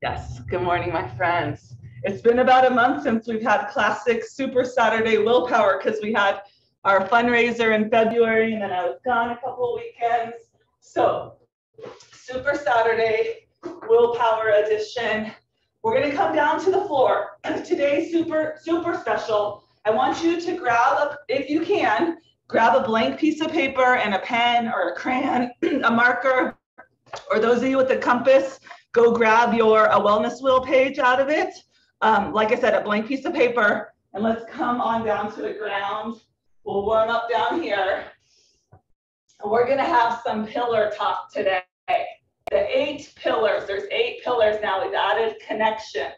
Yes, good morning, my friends. It's been about a month since we've had classic Super Saturday willPower because we had our fundraiser in February and then I was gone a couple of weekends. So Super Saturday willPower edition. We're gonna come down to the floor. Today's super special. I want you to grab, if you can, grab a blank piece of paper and a pen or a crayon, a marker, or those of you with the compass, go grab your wellness wheel page out of it. Like I said, a blank piece of paper, and let's come on down to the ground. We'll warm up down here. And we're gonna have some pillar talk today. The 8 pillars, there's 8 pillars now. We've added connection,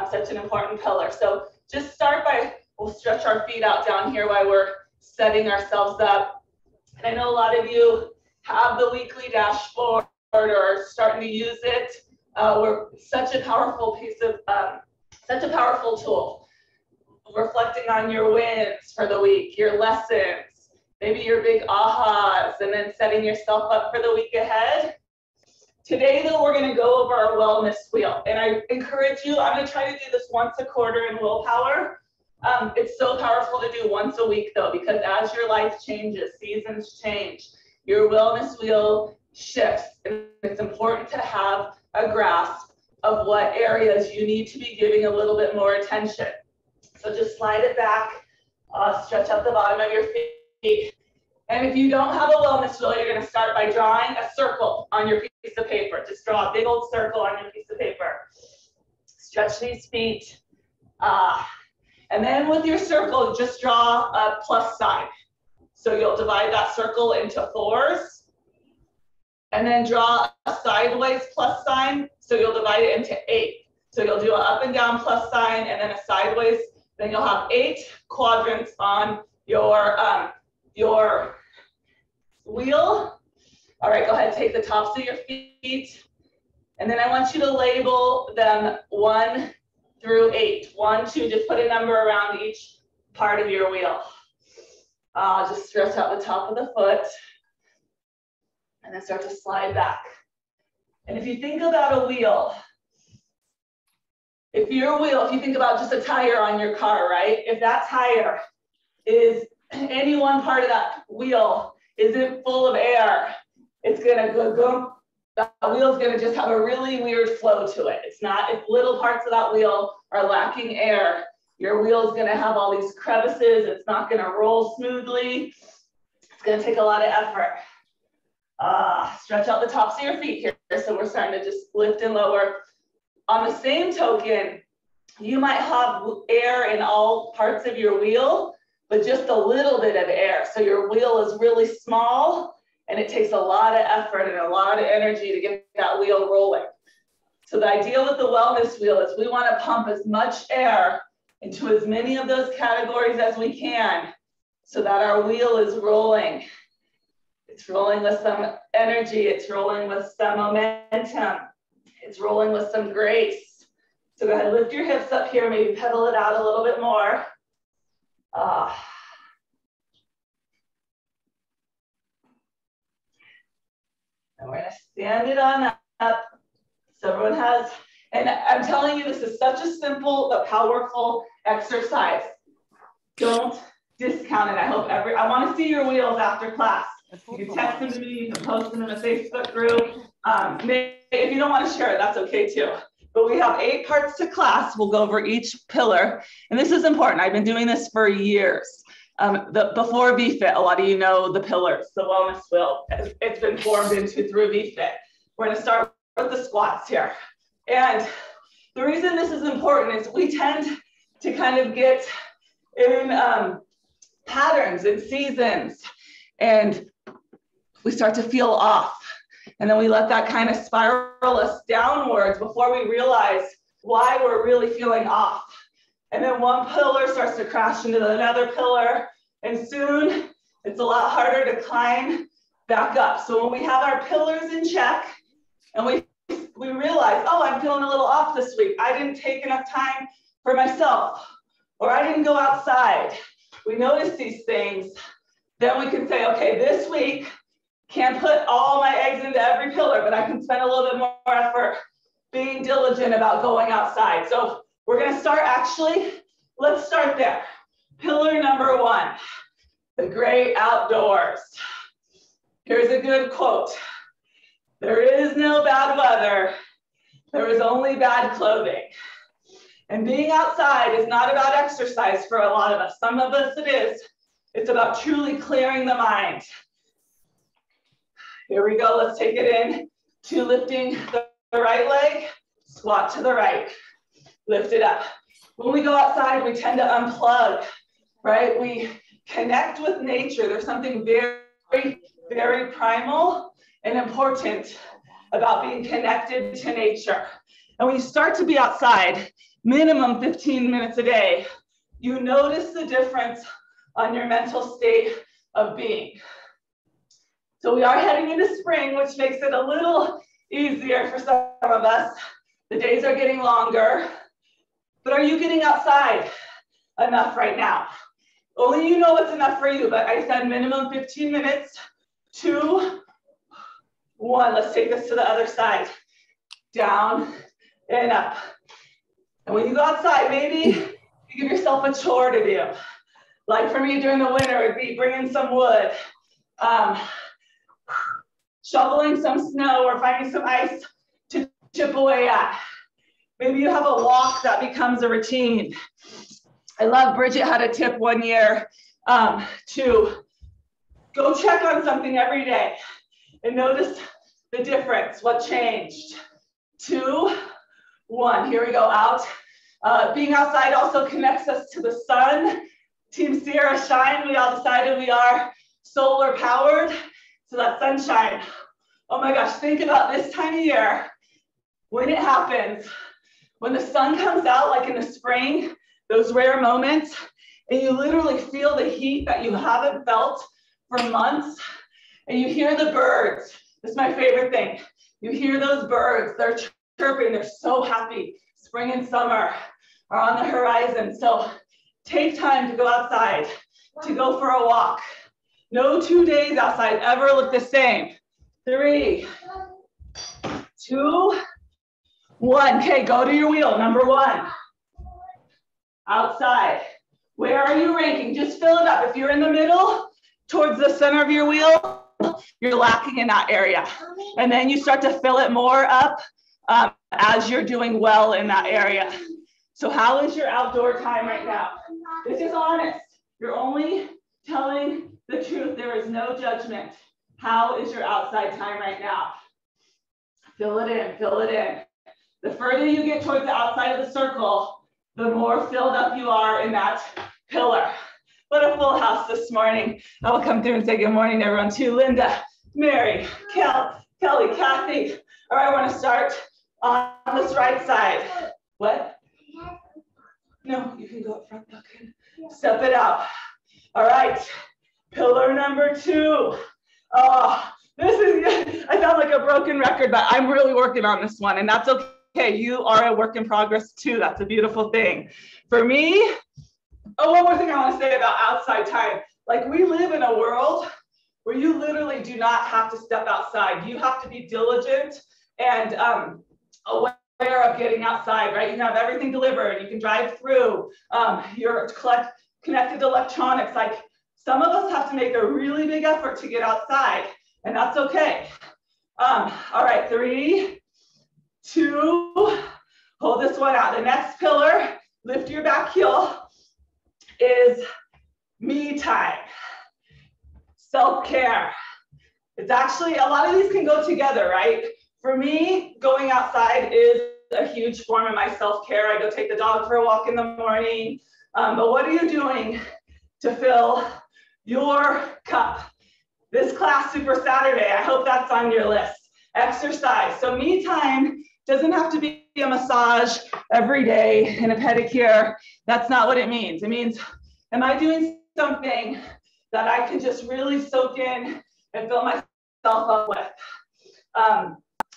such an important pillar. So just start by, we'll stretch our feet out down here while we're setting ourselves up. And I know a lot of you have the weekly dashboard or starting to use it. We're such a powerful piece of, such a powerful tool. Reflecting on your wins for the week, your lessons, maybe your big ahas, and then setting yourself up for the week ahead. Today, though, we're going to go over our wellness wheel. And I encourage you, I'm going to try to do this once a quarter in willPower. It's so powerful to do once a week, though, because as your life changes, seasons change, your wellness wheel shifts. And it's important to have a grasp of what areas you need to be giving a little bit more attention. So just slide it back, stretch out the bottom of your feet. And if you don't have a wellness wheel, you're going to start by drawing a circle on your piece of paper. Just draw a big old circle on your piece of paper. Stretch these feet. And then with your circle, just draw a plus sign. So you'll divide that circle into 4s. And then draw a sideways plus sign. So you'll divide it into 8. So you'll do an up and down plus sign and then a sideways. Then you'll have 8 quadrants on your wheel. All right, go ahead, take the tops of your feet. And then I want you to label them 1 through 8. 1, 2, just put a number around each part of your wheel. Just stretch out the top of the foot. And then start to slide back. And if you think about a wheel, if you think about just a tire on your car, right? If that tire is any one part of that wheel isn't full of air, it's gonna go, that wheel's gonna just have a really weird flow to it. It's not, if little parts of that wheel are lacking air, your wheel's gonna have all these crevices, it's not gonna roll smoothly, it's gonna take a lot of effort. Stretch out the tops of your feet here. So we're starting to just lift and lower. On the same token, you might have air in all parts of your wheel, but just a little bit of air. So your wheel is really small and it takes a lot of effort and a lot of energy to get that wheel rolling. So the idea with the wellness wheel is we want to pump as much air into as many of those categories as we can so that our wheel is rolling. It's rolling with some energy. It's rolling with some momentum. It's rolling with some grace. So go ahead, lift your hips up here, maybe pedal it out a little bit more. And we're gonna stand it on up. So everyone has, and I'm telling you, this is such a simple but powerful exercise. Don't discount it. I want to see your wheels after class. You can text them to me, you can post them in a Facebook group. If you don't want to share it, that's okay too. But we have 8 parts to class. We'll go over each pillar. And this is important. I've been doing this for years. Before VFit, a lot of you know the pillars, the wellness wheel. It's been formed into through VFit. We're going to start with the squats here. And the reason this is important is we tend to kind of get in patterns and seasons. And we start to feel off. And then we let that kind of spiral us downwards before we realize why we're really feeling off. And then one pillar starts to crash into another pillar. And soon it's a lot harder to climb back up. So when we have our pillars in check and we realize, oh, I'm feeling a little off this week. I didn't take enough time for myself, or I didn't go outside. We notice these things. Then we can say, okay, this week, can't put all my eggs into every pillar, but I can spend a little bit more effort being being diligent about going outside. So we're gonna start let's start there. Pillar number one, the great outdoors. Here's a good quote. There is no bad weather. There is only bad clothing. And being outside is not about exercise for a lot of us. Some of us it is. It's about truly clearing the mind. Here we go, let's take it in to lifting the right leg, squat to the right, lift it up. When we go outside, we tend to unplug, right? We connect with nature. There's something very, very primal and important about being connected to nature. And when you start to be outside, minimum 15 minutes a day, you notice the difference on your mental state of being. So we are heading into spring, which makes it a little easier for some of us. The days are getting longer, but are you getting outside enough right now? Only you know what's enough for you, but I said minimum 15 minutes, 2, 1. Let's take this to the other side. Down and up. And when you go outside, maybe you give yourself a chore to do. Like for me during the winter, it'd be bringing some wood, shoveling some snow or finding some ice to chip away at. Maybe you have a walk that becomes a routine. I love Bridget had a tip one year to go check on something every day and notice the difference, what changed. 2, 1, here we go, out. Being outside also connects us to the sun. Team Sierra Shine, we all decided we are solar powered. So that sunshine, oh my gosh, think about this time of year, when it happens, when the sun comes out, like in the spring, those rare moments, and you literally feel the heat that you haven't felt for months, and you hear the birds. This is my favorite thing. You hear those birds, they're chirping, they're so happy. Spring and summer are on the horizon. So take time to go outside, to go for a walk. No 2 days outside ever look the same. 3, 2, 1. Okay, go to your wheel. Number 1. Outside. Where are you ranking? Just fill it up. If you're in the middle, towards the center of your wheel, you're lacking in that area. And then you start to fill it more up as you're doing well in that area. So how is your outdoor time right now? This is honest. You're only telling the truth. There is no judgment. How is your outside time right now? Fill it in, fill it in. The further you get towards the outside of the circle, the more filled up you are in that pillar. What a full house this morning. I will come through and say good morning to everyone too. Linda, Mary, Kelly, Kathy. All right, I want to start on this right side. What? No, you can go up front. Okay. Step it out. All right, pillar number 2. Oh, this is, I sound like a broken record, but I'm really working on this one, and that's okay. You are a work in progress too. That's a beautiful thing. For me, one more thing I want to say about outside time. Like, we live in a world where you literally do not have to step outside. You have to be diligent and aware of getting outside, right? You can have everything delivered. You can drive through. You're connected to electronics. Like, some of us have to make a really big effort to get outside, and that's okay. All right, 3, 2, hold this one out. The next pillar, lift your back heel, is me time, self-care. It's actually, a lot of these can go together, right? For me, going outside is a huge form of my self-care. I go take the dog for a walk in the morning. But what are you doing to fill your cup? This class, Super Saturday, I hope that's on your list. Exercise. So me time doesn't have to be a massage every day and a pedicure. That's not what it means. It means, am I doing something that I can just really soak in and fill myself up with?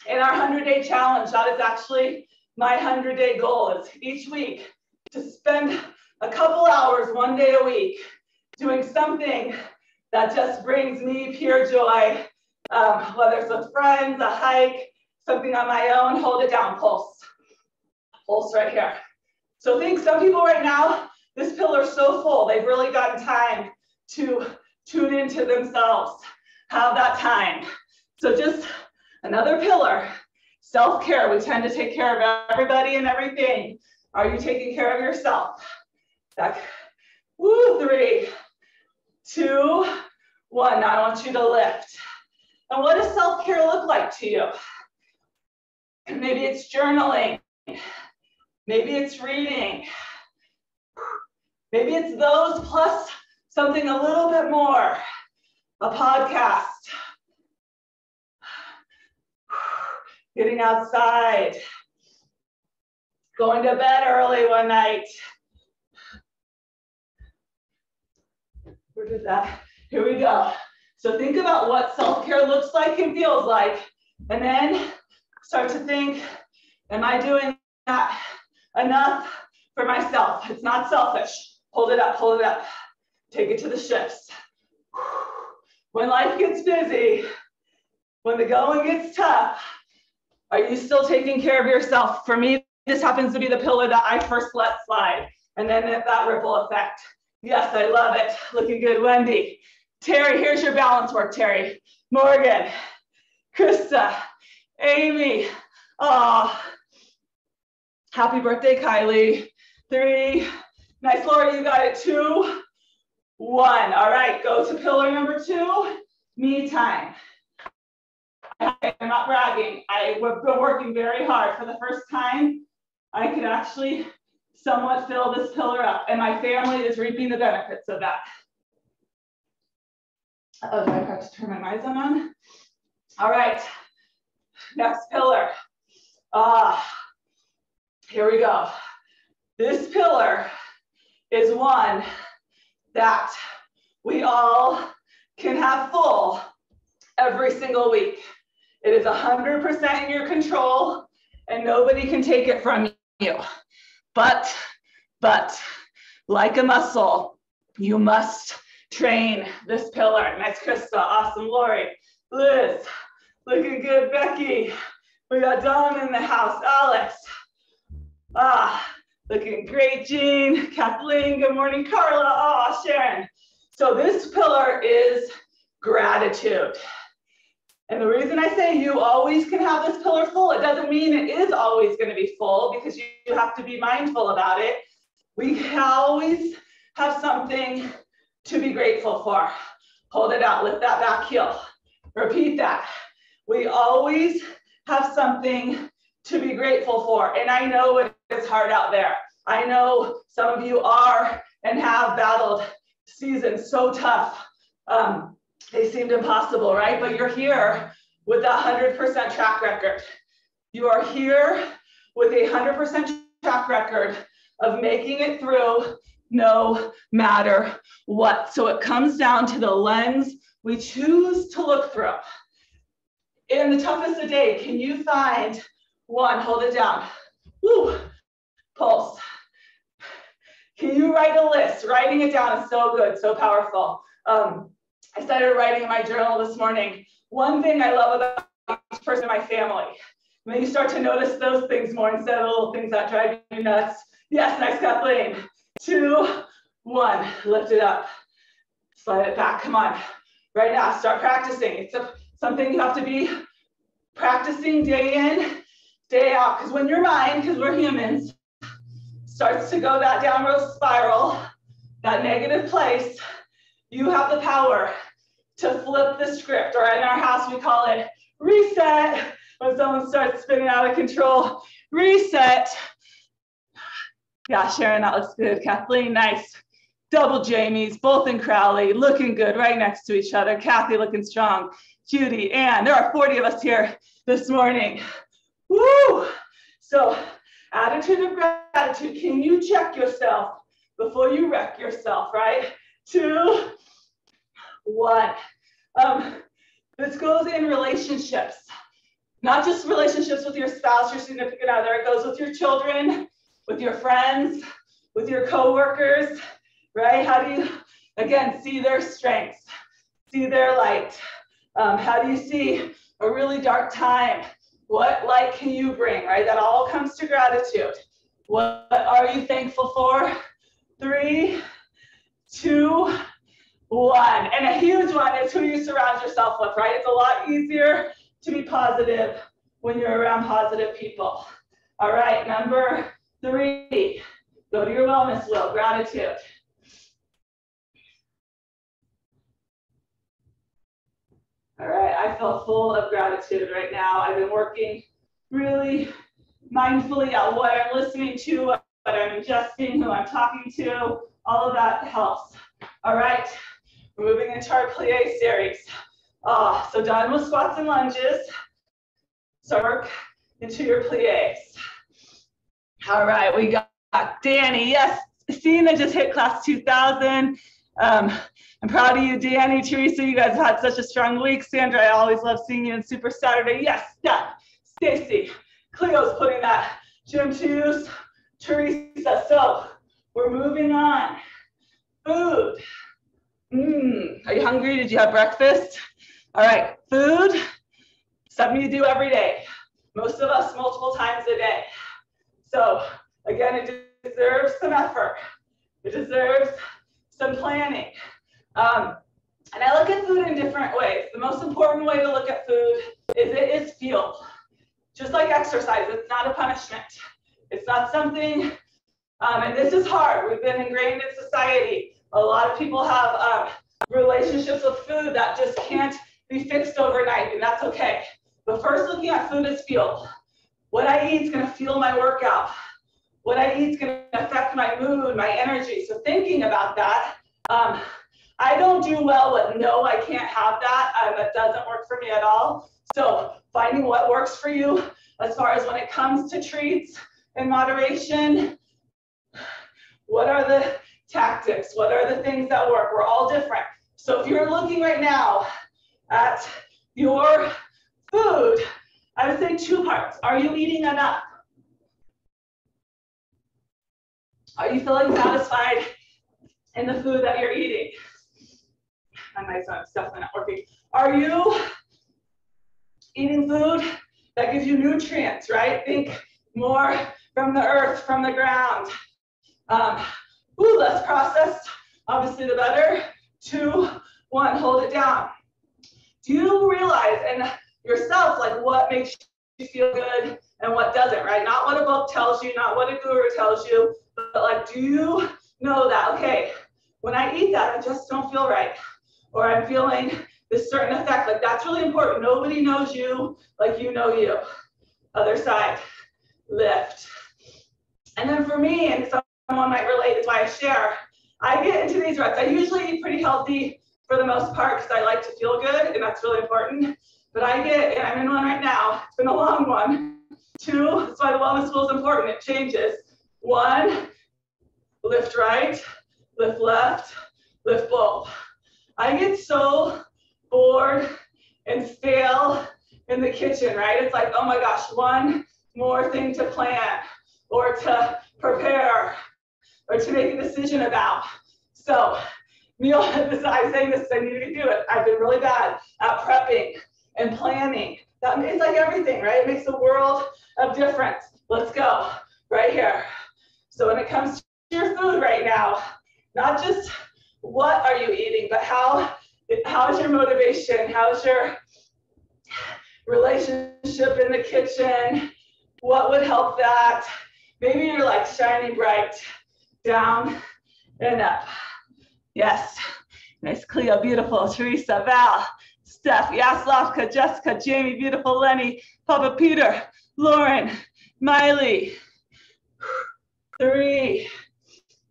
In our 100-day challenge, that is actually my 100-day goal, is each week to spend a couple hours, 1 day a week, doing something that just brings me pure joy, whether it's with friends, a hike, something on my own. Hold it down, pulse. pulse right here. So think some people right now, this pillar is so full, they've really gotten time to tune into themselves, have that time. So just another pillar, self-care. We tend to take care of everybody and everything. Are you taking care of yourself? Back. Woo, 3, 2, 1. Now I want you to lift. And what does self-care look like to you? Maybe it's journaling. Maybe it's reading. Maybe it's those plus something a little bit more. A podcast. Getting outside. Going to bed early one night. Where did that? Here we go. So think about what self-care looks like and feels like, and then start to think, am I doing that enough for myself? It's not selfish. Hold it up, hold it up. Take it to the shifts. When life gets busy, when the going gets tough, are you still taking care of yourself? For me, this happens to be the pillar that I first let slide, and then that ripple effect. Yes, I love it. Looking good, Wendy. Terry, here's your balance work, Terry. Morgan, Krista, Amy. Oh, happy birthday, Kylie. 3, nice, Laura, you got it. 2, 1. All right, go to pillar number 2, me time. I'm not bragging. I've been working very hard. For the first time, I can actually somewhat fill this pillar up, and my family is reaping the benefits of that. Oh, do I have to turn my eyes on? All right, next pillar. Here we go. This pillar is one that we all can have full every single week. It is 100% in your control, and nobody can take it from you. But like a muscle, you must train this pillar. Nice, Krista. Awesome, Lori. Liz, looking good, Becky. We got Dawn in the house. Alex. Looking great, Jean. Kathleen, good morning. Carla, Sharon. So this pillar is gratitude. And the reason I say you always can have this pillar full, it doesn't mean it is always going to be full, because you have to be mindful about it. We always have something to be grateful for. Hold it out, lift that back heel. Repeat that. We always have something to be grateful for. And I know it is hard out there. I know some of you are and have battled seasons so tough. They seemed impossible, right? But you're here with a 100% track record. You are here with a 100% track record of making it through no matter what. So it comes down to the lens we choose to look through. In the toughest of day, can you find one? Hold it down. Woo. Pulse. Can you write a list? Writing it down is so good, so powerful. I started writing in my journal this morning. One thing I love about each person in my family. And then you start to notice those things more instead of the little things that drive you nuts. Yes, nice, Kathleen. 2, 1, lift it up. Slide it back, come on. Right now, start practicing. It's something you have to be practicing day in, day out. Because when your mind, because we're humans, starts to go that downward spiral, that negative place, you have the power to flip the script, or in our house, we call it reset. When someone starts spinning out of control, reset. Yeah, Sharon, that looks good. Kathleen, nice. Double Jamies, both in Crowley, looking good, right next to each other. Kathy looking strong. Judy, Ann, there are 40 of us here this morning. Woo! So, attitude of gratitude. Can you check yourself before you wreck yourself, right? 2, 1. This goes in relationships, not just relationships with your spouse, your significant other. It goes with your children, with your friends, with your coworkers, right? How do you, again, see their strengths, see their light? How do you see a really dark time? What light can you bring, right? That all comes to gratitude. What are you thankful for? 3, 2, 1. And a huge one is who you surround yourself with, right? It's a lot easier to be positive when you're around positive people. All right, number 3, go to your wellness wheel, gratitude. All right, I feel full of gratitude right now. I've been working really mindfully on what I'm listening to, what I'm ingesting, who I'm talking to, all of that helps. All right, we're moving into our plie series. So done with squats and lunges. So work into your plies. All right, we got Danny. Yes, Stina just hit class 2000. I'm proud of you, Danny, Teresa. You guys had such a strong week. Sandra, I always love seeing you in Super Saturday. Yes, Steph, Stacy, Cleo's putting that gym to use. Teresa, so we're moving on. Food. Are you hungry? Did you have breakfast? All right, food, something you do every day. Most of us multiple times a day. So again, it deserves some effort. It deserves some planning. And I look at food in different ways. The most important way to look at food is it is fuel. Just like exercise, it's not a punishment. It's not something, and this is hard. We've been ingrained in society. A lot of people have relationships with food that just can't be fixed overnight, and that's okay. But first, looking at food as fuel. What I eat is going to fuel my workout. What I eat is going to affect my mood, my energy. So thinking about that, I don't do well with no, I can't have that. That doesn't work for me at all. So finding what works for you as far as when it comes to treats in moderation. What are the tactics? What are the things that work? We're all different. So if you're looking right now at your food, I would say 2 parts. Are you eating enough? Are you feeling satisfied in the food that you're eating? My mic's on, it's definitely not working. Are you eating food that gives you nutrients, right? Think more from the earth, from the ground. Less processed, obviously the better. 2, 1, hold it down. Do you realize in yourself, like what makes you feel good and what doesn't, right? Not what a book tells you, not what a guru tells you, but like, do you know that, okay, when I eat that, I just don't feel right. Or I'm feeling this certain effect, like that's really important. Nobody knows you like you know you. Other side, lift. And then for me, and someone might relate, it's why I share, I get into these reps. I usually eat pretty healthy for the most part because I like to feel good, and that's really important. But I get, and I'm in one right now, it's been a long one. 2, that's why the wellness wheel is important, it changes. 1, lift right, lift left, lift both. I get so bored and stale in the kitchen, right? It's like, oh my gosh, one more thing to plan or to prepare or to make a decision about. So, meal, I'm saying this because I need to do it. I've been really bad at prepping and planning. It's like everything, right? It makes a world of difference. Let's go right here. So when it comes to your food right now, not just what are you eating, but how's your motivation? How's your relationship in the kitchen? What would help that? Maybe you're like shining bright, down and up. Yes, nice, Cleo, beautiful. Teresa, Val, Steph, Yaslovka, Jessica, Jamie, beautiful, Lenny, Papa Peter, Lauren, Miley. 3,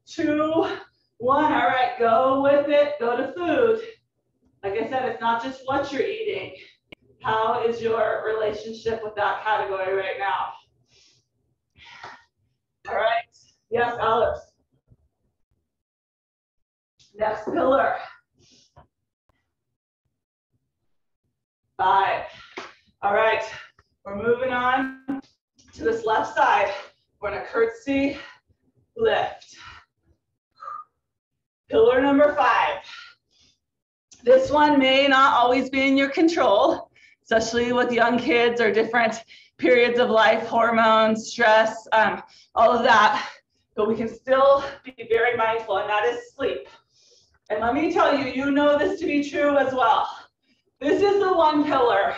2, 1. All right, go with it. Go to food. Like I said, it's not just what you're eating. How is your relationship with that category right now? All right. Yes, Alex. Next pillar. 5. All right. We're moving on to this left side. We're going to curtsy, lift. Pillar number 5. This one may not always be in your control, especially with young kids or different periods of life, hormones, stress, all of that. But we can still be very mindful, and that is sleep. And let me tell you, you know this to be true as well. This is the one pillar.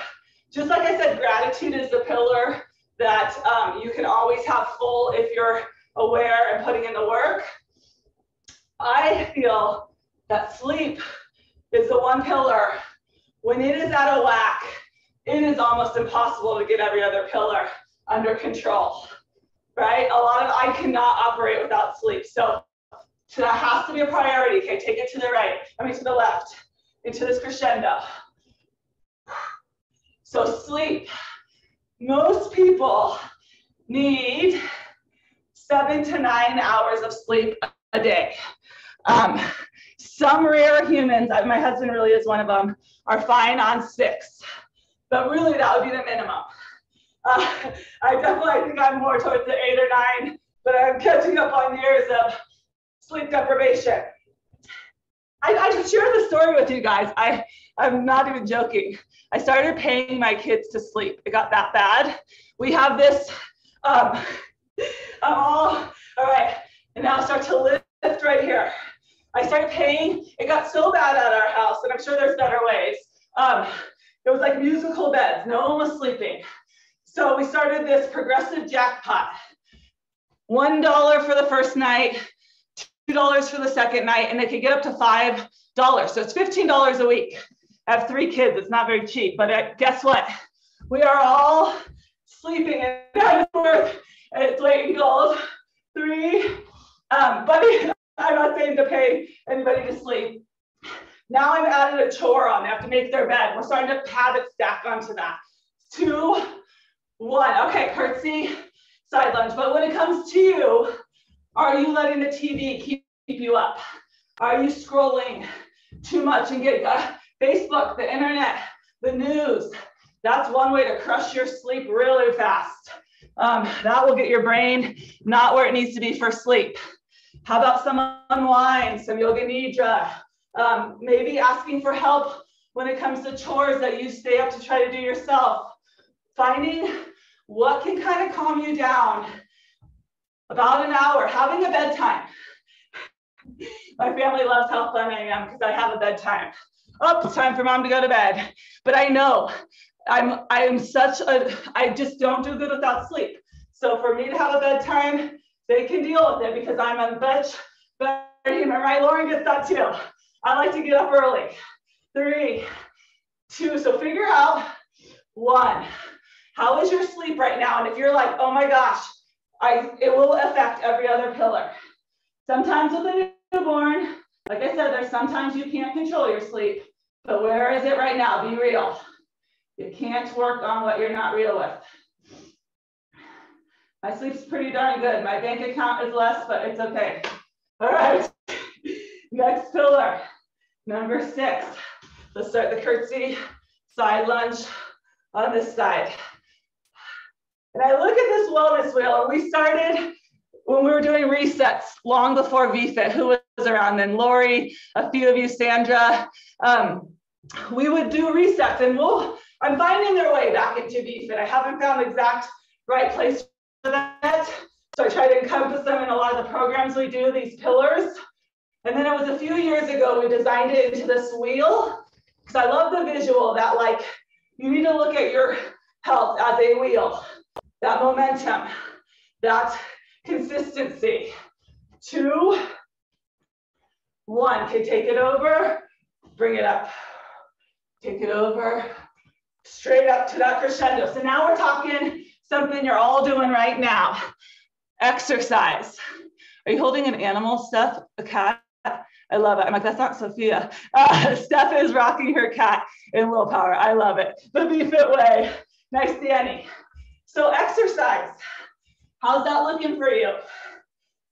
Just like I said, gratitude is the pillar that you can always have full if you're aware and putting in the work. I feel that sleep is the one pillar. When it is out of whack, it is almost impossible to get every other pillar under control, right? I cannot operate without sleep. So that has to be a priority. Okay, take it to the right, to the left, into this crescendo. So sleep, most people need 7 to 9 hours of sleep a day. Some rare humans, my husband really is one of them, are fine on 6, but really that would be the minimum. I think I'm more towards the 8 or 9, but I'm catching up on years of sleep deprivation. I just share the story with you guys. I'm not even joking. I started paying my kids to sleep. It got that bad. We have this, all right, and now I start to lift right here. I started paying, it got so bad at our house, and I'm sure there's better ways. It was like musical beds, no one was sleeping. So we started this progressive jackpot. $1 for the first night, $2 for the second night, and it could get up to $5. So it's $15 a week. I have 3 kids, it's not very cheap, but guess what? We are all sleeping and it's weight in gold. 3, but I'm not saying to pay anybody to sleep. Now I'm added a chore on, they have to make their bed. We're starting to habit stack onto that. 2, 1, okay, curtsy, side lunge. But when it comes to you, are you letting the TV keep you up? Are you scrolling too much and get Facebook, the internet, the news? That's one way to crush your sleep really fast. That will get your brain not where it needs to be for sleep. How about some unwind, some yoga nidra? Maybe asking for help when it comes to chores that you stay up to try to do yourself. Finding what can kind of calm you down. About an hour, having a bedtime. My family loves how fun I am because I have a bedtime. Oh, it's time for mom to go to bed. But I know I just don't do good without sleep. So for me to have a bedtime, they can deal with it because I'm a better human, right? Lauren gets that too. I like to get up early. 3, 2, so figure out 1. How is your sleep right now? And if you're like, oh my gosh, it will affect every other pillar. Sometimes with a newborn, like I said, there's sometimes you can't control your sleep, but where is it right now? Be real. You can't work on what you're not real with. My sleep's pretty darn good. My bank account is less, but it's okay. All right, next pillar, number 6. Let's start the curtsy, side lunge on this side. And I look at this wellness wheel, and we started when we were doing resets long before VFit. Who was around then? Lori, a few of you, Sandra. We would do resets, and I'm finding their way back into VFit. I haven't found the exact right place for that. So I try to encompass them in a lot of the programs we do, these pillars. And then it was a few years ago, we designed it into this wheel, because I love the visual that like, you need to look at your health as a wheel. That momentum, that consistency. 2, 1, okay, take it over, bring it up. Take it over, straight up to that crescendo. So now we're talking something you're all doing right now. Exercise. Are you holding an animal, Steph? A cat? I love it. I'm like, that's not Sophia. Steph is rocking her cat in willPower. I love it. The VFit way. Nice, Danny. So exercise. How's that looking for you?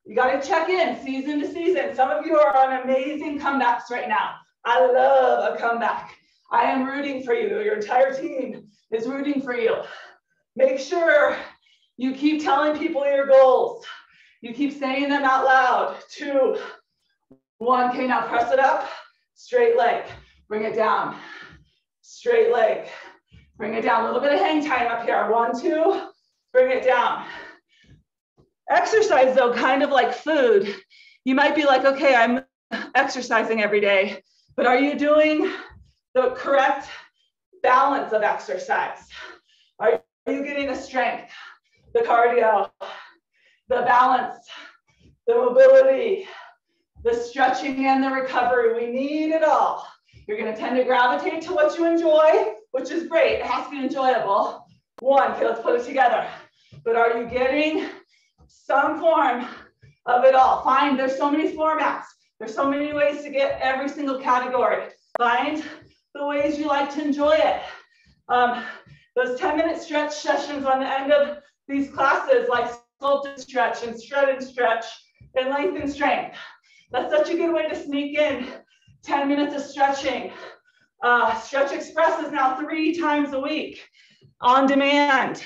You got to check in season to season. Some of you are on amazing comebacks right now. I love a comeback. I am rooting for you. Your entire team is rooting for you. Make sure you keep telling people your goals. You keep saying them out loud. 2, 1, okay, now press it up. Straight leg, bring it down. Straight leg, Bring it down. A little bit of hang time up here. 1, 2, bring it down. Exercise though, kind of like food. You might be like, okay, I'm exercising every day, but are you doing the correct balance of exercise? Are you getting the strength, the cardio, the balance, the mobility, the stretching and the recovery? We need it all. You're going to tend to gravitate to what you enjoy, which is great. It has to be enjoyable. 1, okay, let's put it together. But are you getting some form of it all? Find, there's so many formats. There's so many ways to get every single category. Find the ways you like to enjoy it. Those 10-minute stretch sessions on the end of these classes, like sculpt and stretch and shred and stretch and length and strength. That's such a good way to sneak in 10 minutes of stretching. Stretch Express is now 3 times a week on demand.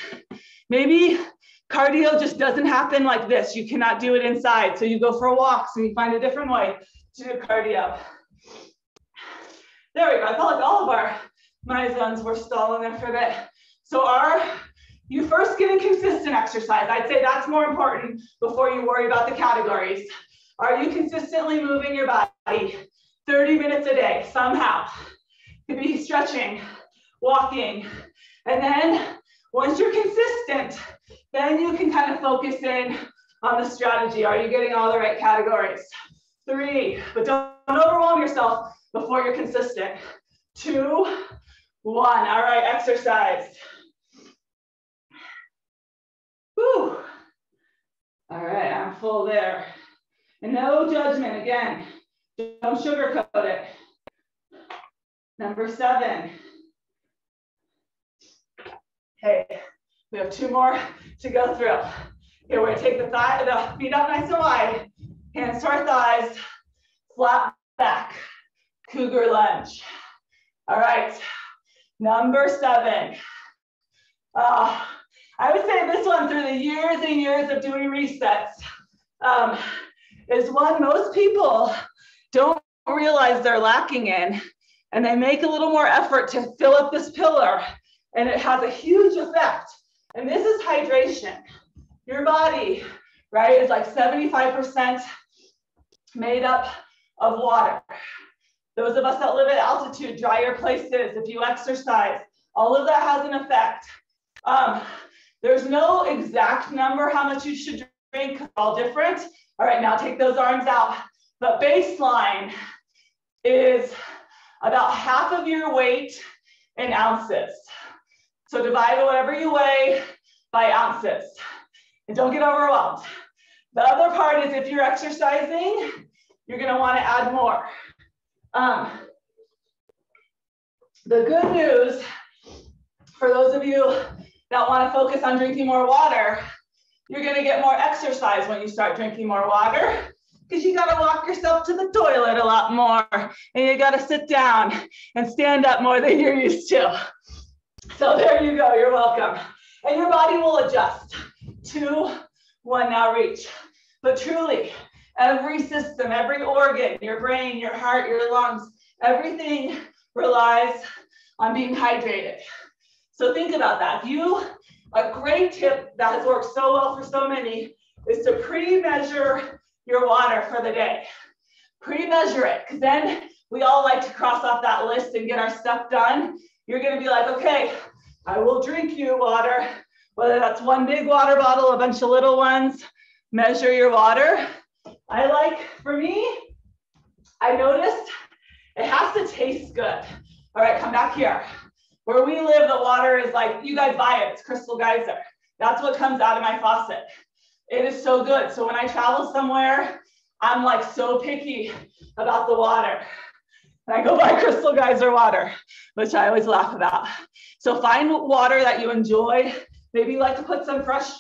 Maybe cardio just doesn't happen like this. You cannot do it inside. So you go for walks and you find a different way to do cardio. There we go. I felt like all of my zones were stalling there for a bit. So you first getting consistent exercise? I'd say that's more important before you worry about the categories. Are you consistently moving your body 30 minutes a day somehow? It could be stretching, walking. And then once you're consistent, then you can kind of focus in on the strategy. Are you getting all the right categories? 3, but don't overwhelm yourself before you're consistent. 2, 1. All right, exercise. Whew. All right, I'm full there. And no judgment, again. Don't sugarcoat it. Number 7. Okay, we have 2 more to go through. Okay, we're gonna take the feet up nice and wide. Hands to our thighs, flat back, cougar lunge. All right, number 7. I would say this one, through the years and years of doing resets, is one most people don't realize they're lacking in, and they make a little more effort to fill up this pillar, and it has a huge effect. And this is hydration. Your body, right, is like 75% made up of water. Those of us that live at altitude, drier places, if you exercise, all of that has an effect. There's no exact number how much you should drink, it's all different. All right, now take those arms out. But baseline is about half of your weight in ounces. So divide whatever you weigh by ounces. And don't get overwhelmed. The other part is if you're exercising, you're gonna wanna add more. The good news for those of you that wanna focus on drinking more water, you're gonna get more exercise when you start drinking more water, because you gotta walk yourself to the toilet a lot more, and you gotta sit down and stand up more than you're used to. So there you go, you're welcome. And your body will adjust. 2, 1, now reach. But truly, every system, every organ, your brain, your heart, your lungs, everything relies on being hydrated. So think about that. A great tip that has worked so well for so many is to pre-measure your water for the day. Pre-measure it, because then we all like to cross off that list and get our stuff done. You're gonna be like, okay, I will drink you water, whether that's one big water bottle, a bunch of little ones. Measure your water. For me, I noticed it has to taste good. All right, come back here. Where we live, the water is like, you guys buy it, it's Crystal Geyser. That's what comes out of my faucet. It is so good. So when I travel somewhere, I'm like so picky about the water. And I go buy Crystal Geyser water, which I always laugh about. So find water that you enjoy. Maybe you like to put some fresh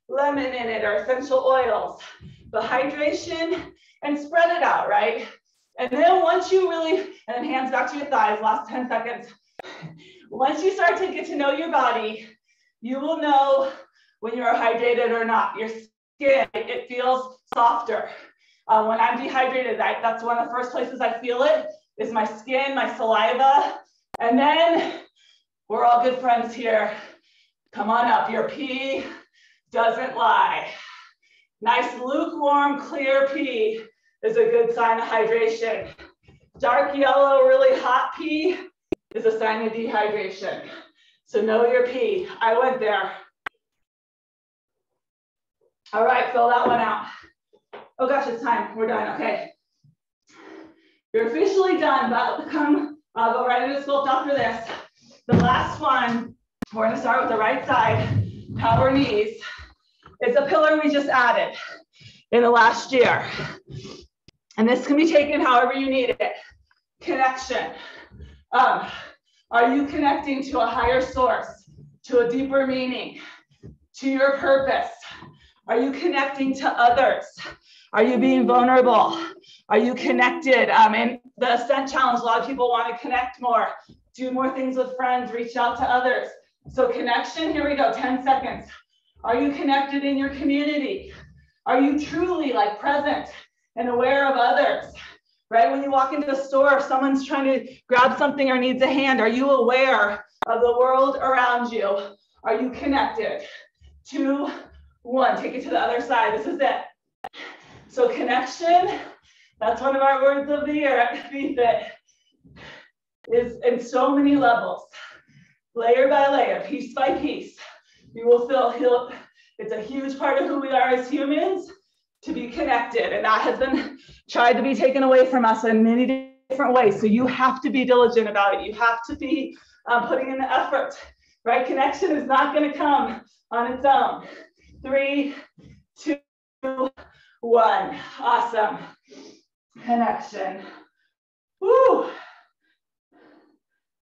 lemon in it or essential oils. But hydration and spread it out, right? And then once you really, and then hands back to your thighs, last 10 seconds. Once you start to get to know your body, you will know when you're hydrated or not. Your skin, it feels softer. When I'm dehydrated, that's one of the first places I feel it, is my skin, my saliva. And then We're all good friends here. Come on up. Your pee doesn't lie. Nice lukewarm, clear pee is a good sign of hydration. Dark yellow, really hot pee is a sign of dehydration. So know your pee. I went there. All right, fill that one out. Oh gosh, it's time. We're done. Okay. You're officially done, but I'll go right into sculpt after this. The last one, we're going to start with the right side, power knees. It's a pillar we just added in the last year. And this can be taken however you need it. Connection. Are you connecting to a higher source, to a deeper meaning, to your purpose? Are you connecting to others? Are you being vulnerable? Are you connected? In the Ascent Challenge, a lot of people want to connect more, do more things with friends, reach out to others. So connection, here we go, 10 seconds. Are you connected in your community? Are you truly like present and aware of others? Right? When you walk into the store, if someone's trying to grab something or needs a hand, are you aware of the world around you? Are you connected? 2, 1, take it to the other side. This is it. So connection, that's one of our words of the year at VFit, is in so many levels, layer by layer, piece by piece. You will feel it's a huge part of who we are as humans to be connected. And that has been tried to be taken away from us in many different ways. So you have to be diligent about it. You have to be putting in the effort, right? Connection is not going to come on its own. 3, 2, 1. Awesome. Connection. Woo.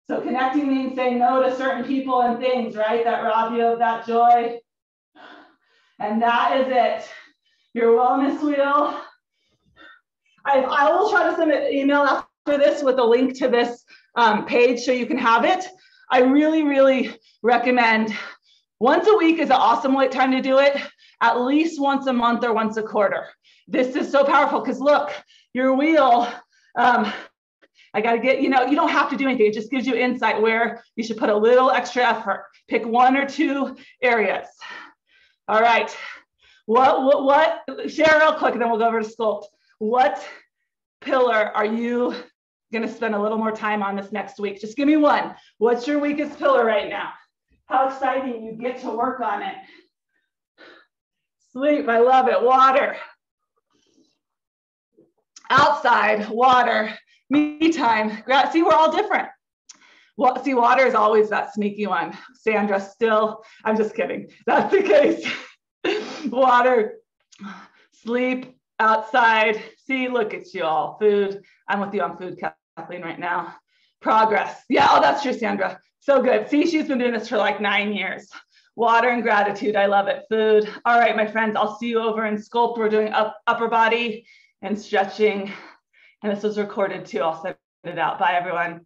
So connecting means saying no to certain people and things, right? That rob you of that joy. And that is it. Your wellness wheel. I will try to send an email after this with a link to this page so you can have it. I really, really recommend once a week is an awesome time to do it. At least once a month or once a quarter. This is so powerful because look, your wheel, I got to get, you don't have to do anything. It just gives you insight where you should put a little extra effort. Pick 1 or 2 areas. All right. What, share real quick and then we'll go over to sculpt. What pillar are you going to spend a little more time on this next week? Just give me one. What's your weakest pillar right now? How exciting you get to work on it. Sleep, I love it. Water. Outside, water. Me time. See, we're all different. Well, see, water is always that sneaky one. Sandra, still, I'm just kidding. That's the case. Water, sleep, outside. See, look at you all. Food. I'm with you on food, Kathleen, right now. Progress. Yeah, oh, that's true, Sandra. So good. See, she's been doing this for like 9 years. Water and gratitude. I love it. Food. All right, my friends, I'll see you over in sculpt. We're doing upper body and stretching. And this was recorded too. I'll send it out. Bye, everyone.